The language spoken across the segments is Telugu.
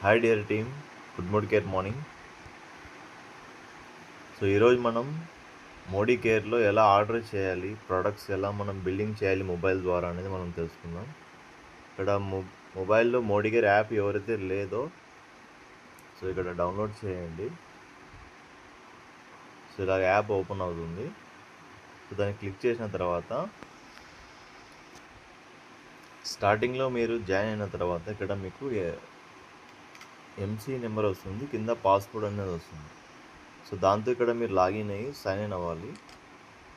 Hi dear team, good care morning. So ఈరోజు మనం మోడీ కేర్లో ఎలా ఆర్డర్ చేయాలి, ప్రొడక్ట్స్ ఎలా మనం బిల్లింగ్ చేయాలి మొబైల్ ద్వారా అనేది మనం తెలుసుకుందాం. ఇక్కడ మొబైల్లో మోడీ కేర్ యాప్ ఎవరైతే లేదో సో ఇక్కడ డౌన్లోడ్ చేయండి. సో ఇలా యాప్ ఓపెన్ అవుతుంది. సో దాన్ని క్లిక్ చేసిన తర్వాత స్టార్టింగ్లో మీరు జాయిన్ అయిన తర్వాత ఇక్కడ మీకు ఎంసీ నెంబర్ వస్తుంది, కింద పాస్వర్డ్ అనేది వస్తుంది. సో దాంతో ఇక్కడ మీరు లాగిన్ అయ్యి సైన్ ఇన్ అవ్వాలి.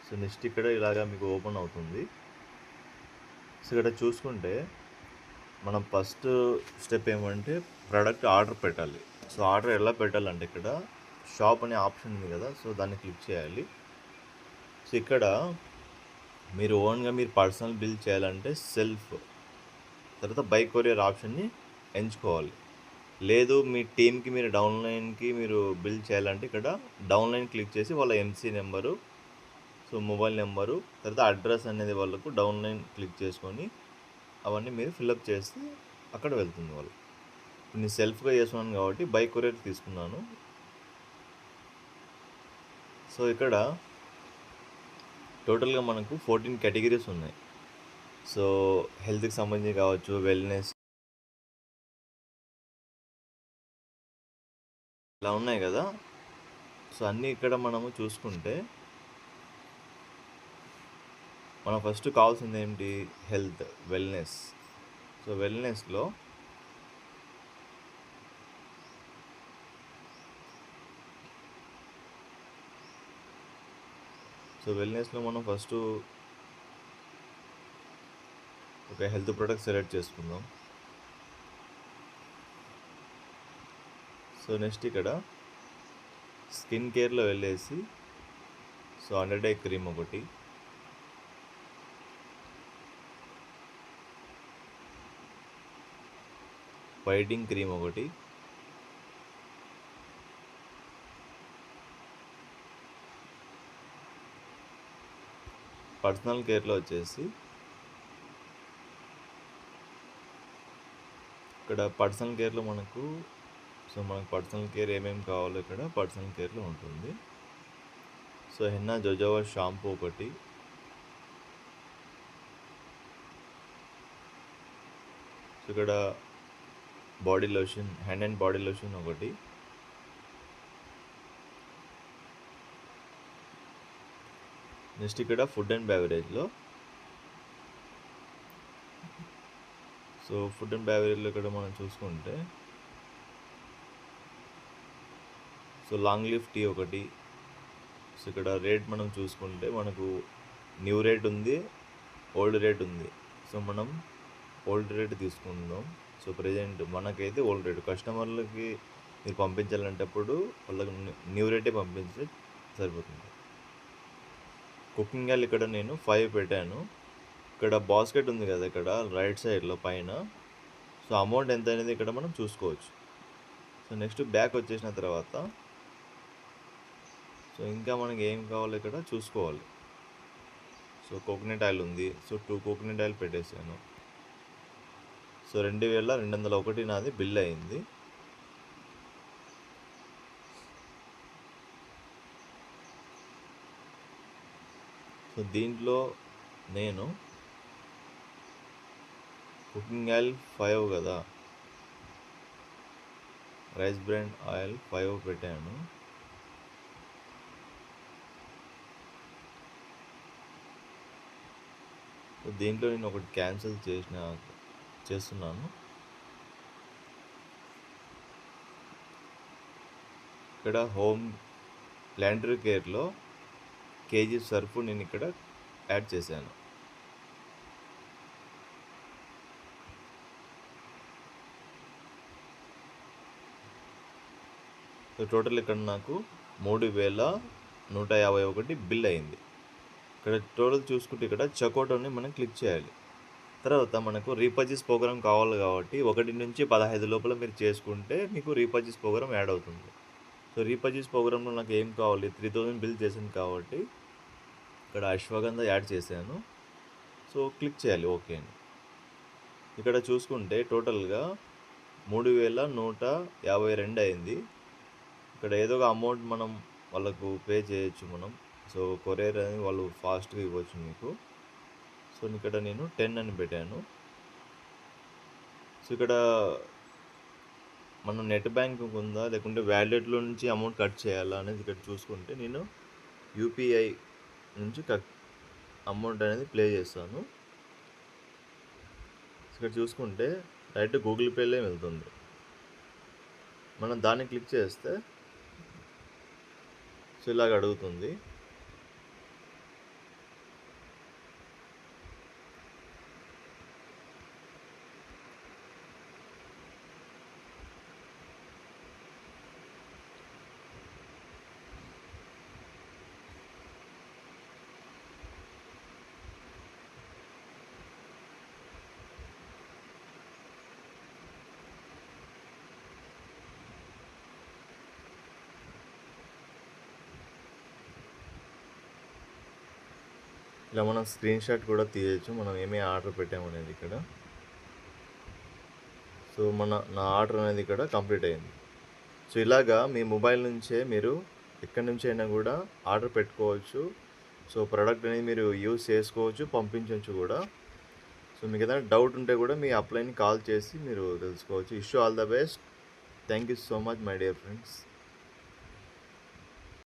సో నెక్స్ట్ ఇక్కడ ఇలాగా మీకు ఓపెన్ అవుతుంది. సో ఇక్కడ చూసుకుంటే మనం ఫస్ట్ స్టెప్ ఏమంటే ప్రోడక్ట్ ఆర్డర్ పెట్టాలి. సో ఆర్డర్ ఎలా పెట్టాలంటే ఇక్కడ షాప్ అనే ఆప్షన్ ఉంది కదా, సో దాన్ని క్లిక్ చేయాలి. సో ఇక్కడ మీరు ఓన్గా మీరు పర్సనల్ బిల్ చేయాలంటే సెల్ఫ్, తర్వాత బై కొరియర్ ఆప్షన్ని ఎంచుకోవాలి. లేదు మీ టీమ్కి మీరు డౌన్లైన్కి మీరు బిల్ చేయాలంటే ఇక్కడ డౌన్లైన్ క్లిక్ చేసి వాళ్ళ MC number, so mobile number, తర్వాత అడ్రస్ అనేది వాళ్ళకు డౌన్లైన్ క్లిక్ చేసుకొని అవన్నీ మీరు ఫిల్అప్ చేస్తే అక్కడ వెళ్తుంది వాళ్ళు. నేను సెల్ఫ్గా చేస్తున్నాను కాబట్టి బై కొరియర్ తీసుకున్నాను. సో ఇక్కడ టోటల్గా మనకు 14 కేటగిరీస్ ఉన్నాయి. సో హెల్త్కి సంబంధించి కావచ్చు, వెల్నెస్ ఇలా ఉన్నాయి కదా. సో అన్నీ ఇక్కడ మనము చూసుకుంటే మనం ఫస్ట్ కావాల్సింది ఏంటి, హెల్త్, వెల్నెస్. సో వెల్నెస్లో మనం ఫస్ట్ ఒక హెల్త్ ప్రొడక్ట్ సెలెక్ట్ చేసుకుందాం. సో నెక్స్ట్ ఇక్కడ స్కిన్ కేర్లో వెళ్ళేసి సో 100 డే క్రీమ్ ఒకటి, వైటింగ్ క్రీమ్ ఒకటి, పర్సనల్ కేర్లో వచ్చేసి ఇక్కడ పర్సనల్ కేర్లో మనకు పర్సనల్ కేర్ ఏమేమి కావాలో ఇక్కడ పర్సనల్ కేర్లో ఉంటుంది. సో హెన్నా జోజోవా షాంపూ ఒకటి, సో ఇక్కడ body lotion, hand and body lotion ఒకటి, నెక్స్ట్ ఇక్కడ ఫుడ్ అండ్ బెవరేజ్లో ఇక్కడ మనం చూసుకుంటే సో లాంగ్ లీఫ్ టీ ఒకటి. సో ఇక్కడ రేట్ మనం చూసుకుంటే మనకు న్యూ రేట్ ఉంది, ఓల్డ్ రేట్ ఉంది. సో మనం ఓల్డ్ రేట్ తీసుకుందాం. సో ప్రజెంట్ మనకైతే ఓల్డ్ రేట్, కస్టమర్లకి మీరు పంపించాలంటప్పుడు వాళ్ళకి న్యూ రేటే పంపించే సరిపోతుంది. కుకింగ్ ఆయిల్ ఇక్కడ నేను 5 పెట్టాను. ఇక్కడ బాస్కెట్ ఉంది కదా ఇక్కడ రైట్ సైడ్లో పైన, సో అమౌంట్ ఎంత అనేది ఇక్కడ మనం చూసుకోవచ్చు. సో నెక్స్ట్ బ్యాక్ వచ్చేసిన తర్వాత సో ఇంకా మనకి ఏం కావాలో ఇక్కడ చూసుకోవాలి. సో కోకోనట్ ఆయిల్ ఉంది, సో 2 కోకోనట్ ఆయిల్ పెట్టేసాను. సో 2201 నాది బిల్ అయింది. సో దీంట్లో నేను కుకింగ్ ఆయిల్ 5 కదా, రైస్ బ్రాండ్ ఆయిల్ 5 పెట్టాను. సో దీంట్లో నేను ఒకటి క్యాన్సిల్ చేస్తున్నాను. ఇక్కడ హోమ్ లాండ్రీ కేర్లో కేజీ సర్ఫ్ నేను ఇక్కడ యాడ్ చేశాను. సో టోటల్ ఇక్కడ నాకు 3151 బిల్ అయింది. ఇక్కడ టోటల్ చూసుకుంటే ఇక్కడ చెక్అవుట్ అని మనం క్లిక్ చేయాలి. తర్వాత మనకు రీపర్చేస్ ప్రోగ్రామ్ కావాలి కాబట్టి 1 నుంచి 15 లోపల మీరు చేసుకుంటే మీకు రీపర్చేస్ ప్రోగ్రామ్ యాడ్ అవుతుంది. సో రీపర్చేస్ ప్రోగ్రాంలో నాకు ఏం కావాలి, 3000 బిల్ చేసింది కాబట్టి ఇక్కడ అశ్వగంధ యాడ్ చేశాను. సో క్లిక్ చేయాలి ఓకే అని. ఇక్కడ చూసుకుంటే టోటల్గా 3152 అయింది. ఇక్కడ ఏదో ఒక అమౌంట్ మనం వాళ్ళకు పే చేయొచ్చు మనం. సో, కొరియర్ అనేది వాళ్ళు ఫాస్ట్‌గా ఇవ్వచ్చు మీకు. సో, ఇక్కడ నేను 10 అని పెట్టాను. సో, ఇక్కడ మనం నెట్ బ్యాంకింగ్ ఉందా? లేకుంటే వాలెట్‌లో నుంచి అమౌంట్ కట్ చేయాలా? అనేది ఇక్కడ చూసుకుంటే నేను యూపీఐ నుంచి అమౌంట్ అనేది ప్లే చేస్తాను. ఇక్కడ చూసుకుంటే డైరెక్ట్ గూగుల్ పేలో వెళ్తుంది. మనం దాన్ని క్లిక్ చేస్తే సో, ఇలాగ అడుగుతుంది. ఇలా మనం స్క్రీన్‌షాట్ కూడా తీయొచ్చు. మనం ఏమేమి ఆర్డర్ పెట్టామనేది ఇక్కడ. సో, నా ఆర్డర్ అనేది ఇక్కడ కంప్లీట్ అయింది. సో, ఇలాగా మీ మొబైల్ నుంచే మీరు ఎక్కడి నుంచైనా కూడా ఆర్డర్ పెట్టుకోవచ్చు. సో, ప్రొడక్ట్ అనేది మీరు యూజ్ చేసుకోవచ్చు, పంపించొచ్చు కూడా. సో, మీకు ఏదైనా డౌట్ ఉంటే కూడా మీ అప్లైన్‌ని కాల్ చేసి మీరు తెలుసుకోవచ్చు. Wish you all the best. Thank you so much my dear friends.